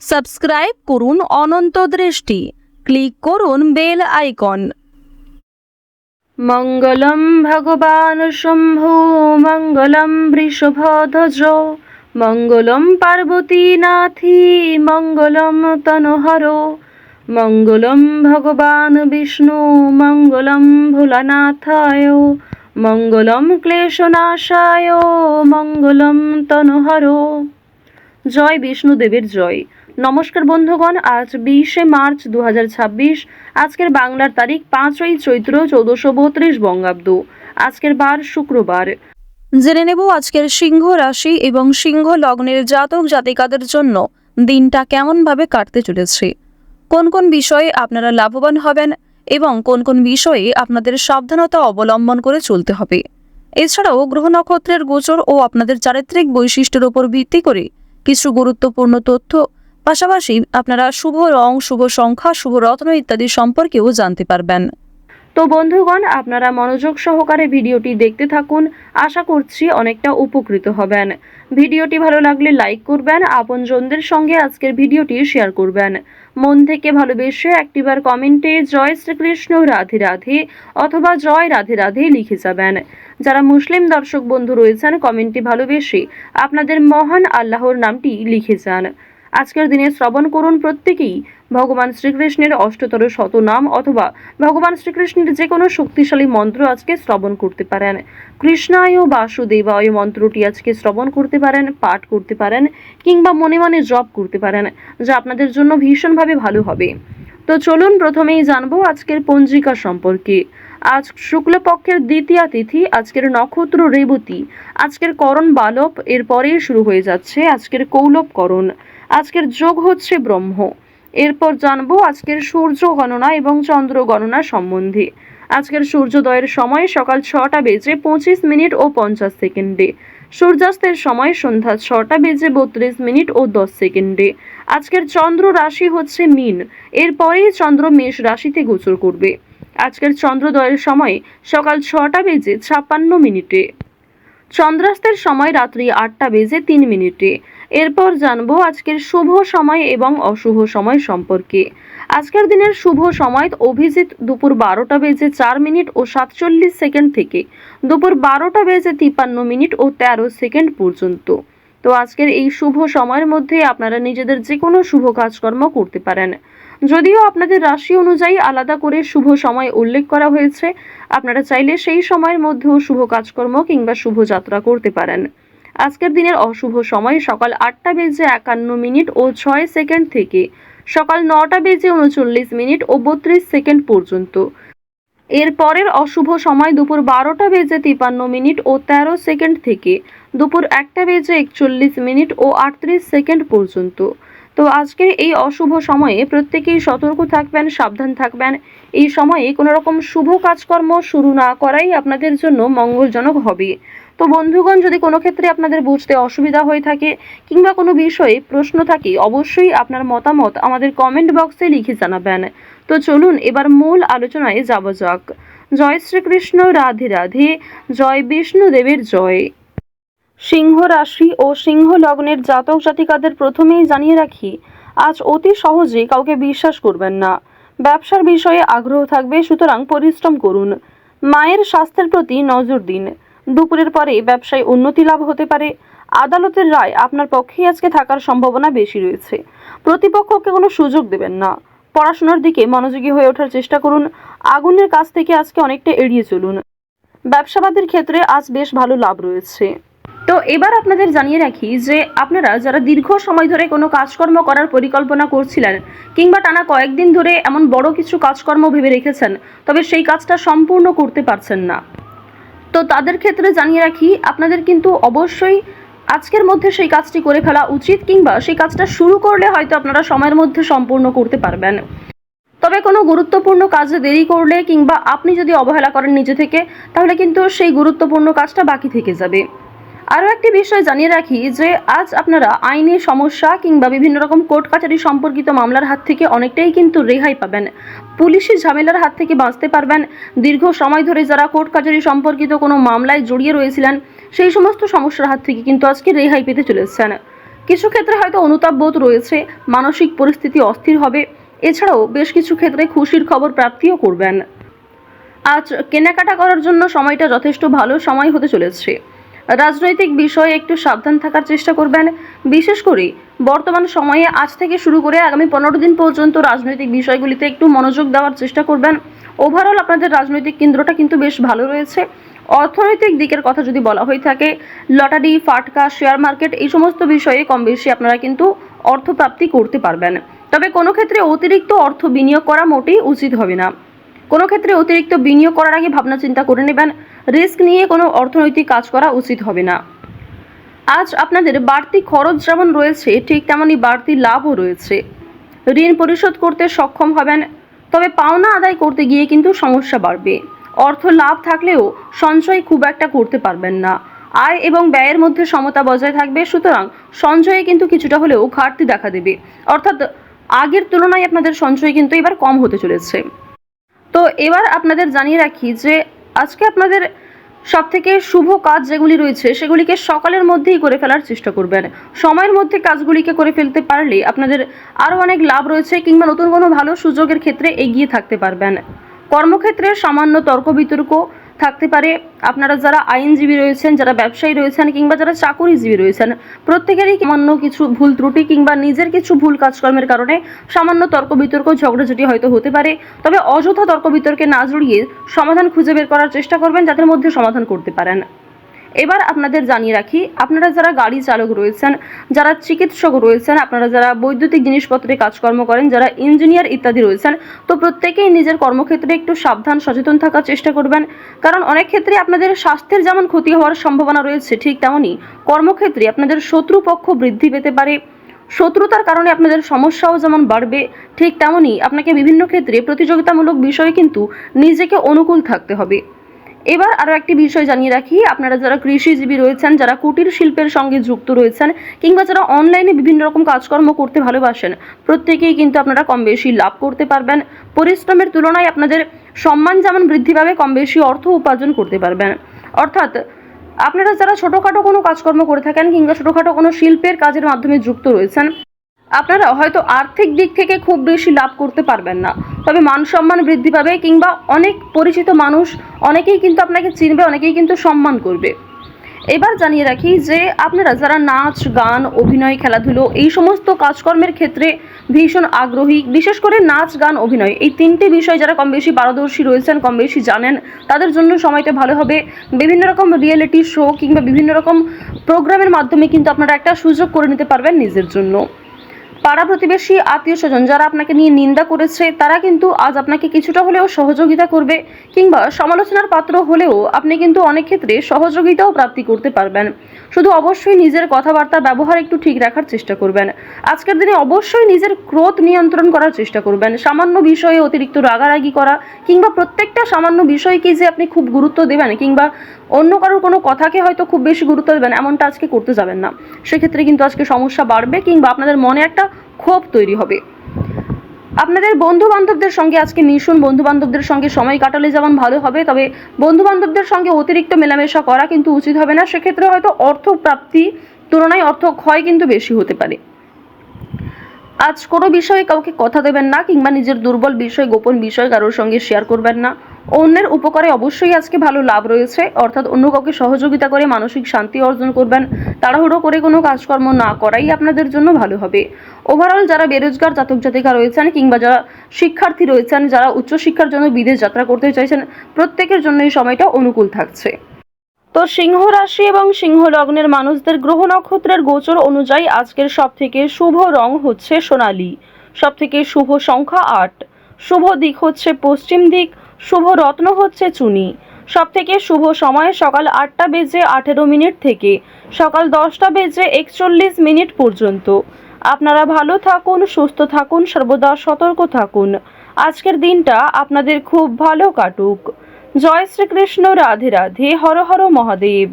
Subscribe করুন অনন্ত দৃষ্টি, click করুন বেল আইকন। মঙ্গলম ভগবান শম্ভু মঙ্গলম বৃষভধ্বজ মঙ্গলম পার্বতী নাথি মঙ্গলম তনোহর মঙ্গলম ভগবান বিষ্ণু মঙ্গলম ভোলানাথায় মঙ্গলম ক্লেশনাশায় মঙ্গলম তনোহর। জয় বিষ্ণুদেবের জয়। নমস্কার বন্ধুগণ, আজ 20শে মার্চ 2026। আজকের বাংলার তারিখ 5ই চৈত্র 1432 বঙ্গাব্দ। আজকের বার শুক্রবার। জেনে নেব আজকের সিংহ রাশি এবং সিংহ লগ্নের জাতক জাতিকাদের জন্য দিনটা কেমনভাবে কাটতে চলেছে, কোন কোন বিষয়ে আপনারা লাভবান হবেন এবং কোন কোন বিষয়ে আপনাদের সাবধানতা অবলম্বন করে চলতে হবে। এছাড়াও গ্রহ নক্ষত্রের গোচর ও আপনাদের চারিত্রিক বৈশিষ্ট্যের উপর ভিত্তি করে কিছু গুরুত্বপূর্ণ তথ্য, পাশাপাশি আপনারা শুভ রং, শুভ সংখ্যা, শুভ রত্ন ইত্যাদি সম্পর্কেও জানতে পারবেন। তো বন্ধুগণ, আপনারা মনোযোগ সহকারে ভিডিওটি দেখতে থাকুন, আশা করছি অনেকটা উপকৃত হবেন। ভিডিওটি ভালো লাগলে লাইক করবেন, আপনজনদের সঙ্গে আজকের ভিডিওটি শেয়ার করবেন। মন থেকে ভালোবেসে একটিবার কমেন্টে জয় শ্রীকৃষ্ণ রাধে রাধে অথবা জয় রাধে রাধে লিখে যাবেন। যারা মুসলিম দর্শক বন্ধু রয়েছেন, কমেন্টে ভালোবেসে আপনাদের মহান আল্লাহর নামটি লিখে যান। আজকের দিনে শ্রবণ করুন প্রত্যেকেই ভগবান শ্রীকৃষ্ণের অষ্টতর শতনাম অথবা ভগবান শ্রীকৃষ্ণের যে কোনো শক্তিশালী মন্ত্র আজকে শ্রবণ করতে পারেন। কৃষ্ণায় বাসুদেবায় মন্ত্রটি আজকে শ্রবণ করতে পারেন, পাঠ করতে পারেন কিংবা মনে মনে জপ করতে পারেন, যা আপনাদের জন্য ভীষণভাবে ভালো হবে। তো চলুন প্রথমেই জানবো আজকের পঞ্জিকা সম্পর্কে। আজ শুক্লপক্ষের দ্বিতীয়া তিথি, আজকের নক্ষত্র রেবতী, আজকের করণ বালব, এরপরেই শুরু হয়ে যাচ্ছে আজকের কৌলব করণ। আজকের যোগ হচ্ছে ব্রহ্ম। এরপর জানবো আজকের সূর্য গণনা এবং চন্দ্র গণনা সম্বন্ধে। আজকের সূর্যোদয়ের সময় সকাল 6:25 ও 50 সেকেন্ডে, সূর্যাস্তের সময় সন্ধ্যা 6:32 ও 10 সেকেন্ডে। আজকের চন্দ্র রাশি হচ্ছে মীন, এরপরেই চন্দ্র মেষ রাশিতে গোচর করবে। আজকের চন্দ্রোদয়ের সময় সকাল 6:56। চন্দ্রাস্তের সময় রাত্রি 8:03। এরপর জানবো আজকের শুভ সময় এবং অশুভ সময় সম্পর্কে। আজকের দিনের শুভ সময় অভিজিৎ দুপুর 12:04 ও 47 সেকেন্ড থেকে দুপুর 12:53 ও 13 সেকেন্ড পর্যন্ত। তো আজকের এই শুভ সময়ের মধ্যে আপনারা নিজেদের যে কোনো শুভ কাজকর্ম করতে পারেন। যদিও আপনাদের রাশি অনুযায়ী আলাদা করে শুভ সময় উল্লেখ করা হয়েছে, আপনারা চাইলে সেই সময়ের মধ্যেও শুভ কাজকর্ম কিংবা শুভ যাত্রা করতে পারেন। আজকের দিনের অশুভ সময় সকাল 8:51 ও 6 সেকেন্ড থেকে সকাল 9:39 ও 32 সেকেন্ড পর্যন্ত। এর পরের অশুভ সময় দুপুর 12:53 ও 13 সেকেন্ড থেকে দুপুর 1:41 ও 38 সেকেন্ড পর্যন্ত। তো আজকের এই অশুভ সময়ে প্রত্যেকেই সতর্ক থাকবেন, সাবধান থাকবেন। এই সময়ে কোনো রকম শুভ কাজকর্ম শুরু না করাই আপনাদের জন্য মঙ্গলজনক হবে। তো বন্ধুগণ, যদি কোনো ক্ষেত্রে আপনাদের বুঝতে অসুবিধা হয়ে থাকে কিংবা কোনো বিষয়ে প্রশ্ন থাকে, অবশ্যই আপনার মতামত আমাদের কমেন্ট বক্সে লিখে জানাবেন। তো চলুন এবার মূল আলোচনায় যাওয়া যাক। জয় শ্রীকৃষ্ণ রাধে রাধে, জয় বিষ্ণুদেবের জয়। সিংহ রাশি ও সিংহ লগ্নের জাতক জাতিকাদের প্রথমেই জানিয়ে রাখি, আজ অতি সহজে কাউকে বিশ্বাস করবেন না। ব্যবসার বিষয়ে আগ্রহ থাকবে, সুতরাং পরিশ্রম করুন। মায়ের স্বাস্থ্যের প্রতি নজর দিন। দুপুরের পরে ব্যবসায় উন্নতি লাভ হতে পারে। আদালতের রায় আপনার পক্ষেই আজকে থাকার সম্ভাবনা বেশি রয়েছে। প্রতিপক্ষকে কোনো সুযোগ দেবেন না। পড়াশোনার দিকে মনোযোগী হয়ে ওঠার চেষ্টা করুন। আগুনের কাছ থেকে আজকে অনেকটা এড়িয়ে চলুন। ব্যবসাবাদীর ক্ষেত্রে আজ বেশ ভালো লাভ রয়েছে। তো এবার আপনাদের জানিয়ে রাখি যে আপনারা যারা দীর্ঘ সময় ধরে কোনো কাজকর্ম করার পরিকল্পনা করছিলেন কিংবা টানা কয়েকদিন ধরে এমন বড় কিছু কাজকর্ম ভেবে রেখেছেন, তবে সেই কাজটা সম্পূর্ণ করতে পারছেন না, তো তাদের ক্ষেত্রে জানিয়ে রাখি আপনাদের কিন্তু অবশ্যই আজকের মধ্যে সেই কাজটি করে ফেলা উচিত, কিংবা সেই কাজটা শুরু করলে হয়তো আপনারা সময়ের মধ্যে সম্পূর্ণ করতে পারবেন। তবে কোনো গুরুত্বপূর্ণ কাজে দেরি করলে কিংবা আপনি যদি অবহেলা করেন নিজে থেকে, তাহলে কিন্তু সেই গুরুত্বপূর্ণ কাজটা বাকি থেকে যাবে। আরও একটি বিষয় জানিয়ে রাখি যে আজ আপনারা আইনি সমস্যা কিংবা বিভিন্ন রকম কোর্ট কাছারি সম্পর্কিত মামলার হাত থেকে অনেকটাই কিন্তু রেহাই পাবেন। পুলিশি ঝামেলার হাত থেকে বাঁচতে পারবেন। দীর্ঘ সময় ধরে যারা কোর্ট কাছারি সম্পর্কিত কোনো মামলায় জড়িয়ে রয়েছিলেন, সেই সমস্ত সমস্যার হাত থেকে কিন্তু আজকে রেহাই পেতে চলেছেন। কিছু ক্ষেত্রে হয়তো অনুতাপ বোধ রয়েছে, মানসিক পরিস্থিতি অস্থির হবে। এছাড়াও বেশ কিছু ক্ষেত্রে খুশির খবর প্রাপ্তিও করবেন। আজ কেনাকাটা করার জন্য সময়টা যথেষ্ট ভালো সময় হতে চলেছে। রাজনৈতিক বিষয়ে একটু সাবধান থাকার চেষ্টা করবেন। বিশেষ করে বর্তমান সময়ে আজ থেকে শুরু করে আগামী 15 দিন পর্যন্ত রাজনৈতিক বিষয়গুলিতে একটু মনোযোগ দেওয়ার চেষ্টা করবেন। ওভারঅল আপনাদের রাজনৈতিক কেন্দ্রটা কিন্তু বেশ ভালো রয়েছে। অর্থনৈতিক দিকের কথা যদি বলা হয়ে থাকে, লটারি, ফাটকা, শেয়ার মার্কেট এই সমস্ত বিষয়ে কম বেশি আপনারা কিন্তু অর্থপ্রাপ্তি করতে পারবেন। তবে কোনো ক্ষেত্রে অতিরিক্ত অর্থ বিনিয়োগ করা মোটেই উচিত হবে না। কোনো ক্ষেত্রে অতিরিক্ত বিনিয়োগ করার আগে ভাবনা চিন্তা করে নেবেন। রিস্ক নিয়ে কোনো অর্থনৈতিক কাজ করা উচিত হবে না। আজ আপনাদের বাড়তি খরচ যেমন রয়েছে, ঠিক তেমনই বাড়তি লাভও রয়েছে। ঋণ পরিশোধ করতে সক্ষম হবেন, তবে পাওনা আদায় করতে গিয়ে কিন্তু সমস্যা বাড়বে। অর্থ লাভ থাকলেও সঞ্চয় খুব একটা করতে পারবেন না। আয় এবং ব্যয়ের মধ্যে সমতা বজায় থাকবে, সুতরাং সঞ্চয়ে কিন্তু কিছুটা হলেও ঘাটতি দেখা দেবে। অর্থাৎ আগের তুলনায় আপনাদের সঞ্চয় কিন্তু এবার কম হতে চলেছে। তো এবার আপনাদের জানিয়ে রাখি যে আজকে আপনাদের সবথেকে শুভ কাজ যেগুলি রয়েছে সেগুলিকে সকালের মধ্যেই করে ফেলার চেষ্টা করবেন। সময়ের মধ্যে কাজগুলিকে করে ফেলতে পারলে আপনাদের আরও অনেক লাভ রয়েছে, কিংবা নতুন কোনো ভালো সুযোগের ক্ষেত্রে এগিয়ে থাকতে পারবেন। কর্মক্ষেত্রে সামান্য তর্ক বিতর্ক থাকতে পারে। আপনারা যারা আইনজীবী রয়েছেন, যারা ব্যবসায়ী রয়েছেন, কিংবা যারা চাকুরিজীবী রয়েছেন, প্রত্যেকেরই সামান্য কিছু ভুল ত্রুটি কিংবা নিজের কিছু ভুল কাজকর্মের কারণে সামান্য তর্ক বিতর্ক, ঝগড়াঝাটি হয়তো হতে পারে। তবে অযথা তর্ক বিতর্কে না জড়িয়ে সমাধান খুঁজে বের করার চেষ্টা করবেন, যাদের মধ্যে সমাধান করতে পারেন। এবার আপনাদের জানিয়ে রাখি, আপনারা যারা গাড়ি চালক রয়েছেন, যারা চিকিৎসক রয়েছেন, আপনারা যারা বৈদ্যুতিক জিনিসপত্রে কাজকর্ম করেন, যারা ইঞ্জিনিয়ার ইত্যাদি রয়েছেন, তো প্রত্যেকেই নিজের কর্মক্ষেত্রে একটু সাবধান সচেতন থাকার চেষ্টা করবেন। কারণ অনেক ক্ষেত্রে আপনাদের স্বাস্থ্যের যেমন ক্ষতি হওয়ার সম্ভাবনা রয়েছে, ঠিক তেমনই কর্মক্ষেত্রে আপনাদের শত্রুপক্ষ বৃদ্ধি পেতে পারে। শত্রুতার কারণে আপনাদের সমস্যাও যেমন বাড়বে, ঠিক তেমনই আপনাকে বিভিন্ন ক্ষেত্রে প্রতিযোগিতামূলক বিষয়ে কিন্তু নিজেকে অনুকূল থাকতে হবে। এবার আরও একটি বিষয় জানিয়ে রাখি, আপনারা যারা কৃষিজীবী রয়েছেন, যারা কুটির শিল্পের সঙ্গে যুক্ত রয়েছেন, কিংবা যারা অনলাইনে বিভিন্ন রকম কাজকর্ম করতে ভালোবাসেন, প্রত্যেকেই কিন্তু আপনারা কম বেশি লাভ করতে পারবেন। পরিশ্রমের তুলনায় আপনাদের সম্মান যেমন বৃদ্ধি পাবে, কম বেশি অর্থ উপার্জন করতে পারবেন। অর্থাৎ আপনারা যারা ছোটোখাটো কোনো কাজকর্ম করে থাকেন, কিংবা ছোটোখাটো কোনো শিল্পের কাজের মাধ্যমে যুক্ত রয়েছেন, আপনারা হয়তো আর্থিক দিক থেকে খুব বেশি লাভ করতে পারবেন না, তবে মান সম্মান বৃদ্ধি পাবে, কিংবা অনেক পরিচিত মানুষ অনেকেই কিন্তু আপনাকে চিনবে, অনেকেই কিন্তু সম্মান করবে। এবার জানিয়ে রাখি যে আপনারা যারা নাচ, গান, অভিনয়, খেলাধুলো এই সমস্ত কাজকর্মের ক্ষেত্রে ভীষণ আগ্রহী, বিশেষ করে নাচ, গান, অভিনয় এই তিনটে বিষয় যারা কম বেশি পারদর্শী রয়েছেন, কম বেশি জানেন, তাদের জন্য সময়টা ভালো হবে। বিভিন্ন রকম রিয়েলিটি শো কিংবা বিভিন্ন রকম প্রোগ্রামের মাধ্যমে কিন্তু আপনারা একটা সুযোগ করে নিতে পারবেন নিজের জন্য। পাড়া প্রতিবেশী, আত্মীয় স্বজন যারা আপনাকে নিয়ে নিন্দা করেছে, তারা কিন্তু আজ আপনাকে কিছুটা হলেও সহযোগিতা করবে, কিংবা সমালোচনার পাত্র হলেও আপনি কিন্তু অনেক ক্ষেত্রে সহযোগিতাও প্রাপ্তি করতে পারবেন। শুধু অবশ্যই নিজের কথাবার্তা ব্যবহার একটু ঠিক রাখার চেষ্টা করবেন। আজকের দিনে অবশ্যই নিজের ক্রোধ নিয়ন্ত্রণ করার চেষ্টা করবেন। সামান্য বিষয়ে অতিরিক্ত রাগারাগি করা, কিংবা প্রত্যেকটা সামান্য বিষয়কে যে আপনি খুব গুরুত্ব দেবেন, কিংবা অন্য কারোর কোনো কথাকে হয়তো খুব বেশি গুরুত্ব দেবেন, এমনটা আজকে করতে যাবেন না। সেক্ষেত্রে কিন্তু আজকে সমস্যা বাড়বে, কিংবা আপনাদের মনে একটা ক্ষোভ তৈরি হবে। আপনাদের বন্ধু বান্ধবদের সঙ্গে আজকে মিশুন, বন্ধু বান্ধবদের সঙ্গে সময় কাটালে যেমন ভালো হবে, তবে বন্ধু বান্ধবদের সঙ্গে অতিরিক্ত মেলামেশা করা কিন্তু উচিত হবে না। সেক্ষেত্রে হয়তো অর্থ প্রাপ্তি তুলনায় অর্থ ক্ষয় কিন্তু বেশি হতে পারে। আজ কোনো বিষয়ে কাউকে কথা দেবেন না, কিংবা নিজের দুর্বল বিষয়, গোপন বিষয় কারোর সঙ্গে শেয়ার করবেন না। অন্যের উপকারে অবশ্যই আজকে ভালো লাভ রয়েছে, অর্থাৎ অন্য কাউকে সহযোগিতা করে মানসিক শান্তি অর্জন করবেন। তাড়াহুড়ো করে কোনো কাজকর্ম না করাই আপনাদের জন্য ভালো হবে। ওভারঅল যারা বেরোজগার জাতক জাতিকা রয়েছেন, কিংবা যারা শিক্ষার্থী রয়েছেন, যারা উচ্চশিক্ষার জন্য বিদেশ যাত্রা করতে চাইছেন, প্রত্যেকের জন্য এই সময়টা অনুকূল থাকছে। তো সিংহ রাশি এবং সিংহ লগ্নের মানুষদের গ্রহ নক্ষত্রের গোচর অনুযায়ী আজকের সবথেকে শুভ রং হচ্ছে সোনালী, সবথেকে শুভ সংখ্যা 8, শুভ দিক হচ্ছে পশ্চিম দিক, শুভ রত্ন হচ্ছে চুনি। সবথেকে শুভ সময় সকাল 8:18 থেকে সকাল 10:41 পর্যন্ত। আপনারা ভালো থাকুন, সুস্থ থাকুন, সর্বদা সতর্ক থাকুন। আজকের দিনটা আপনাদের খুব ভালো কাটুক। জয় শ্রীকৃষ্ণ, রাধে রাধে, হর হর মহাদেব।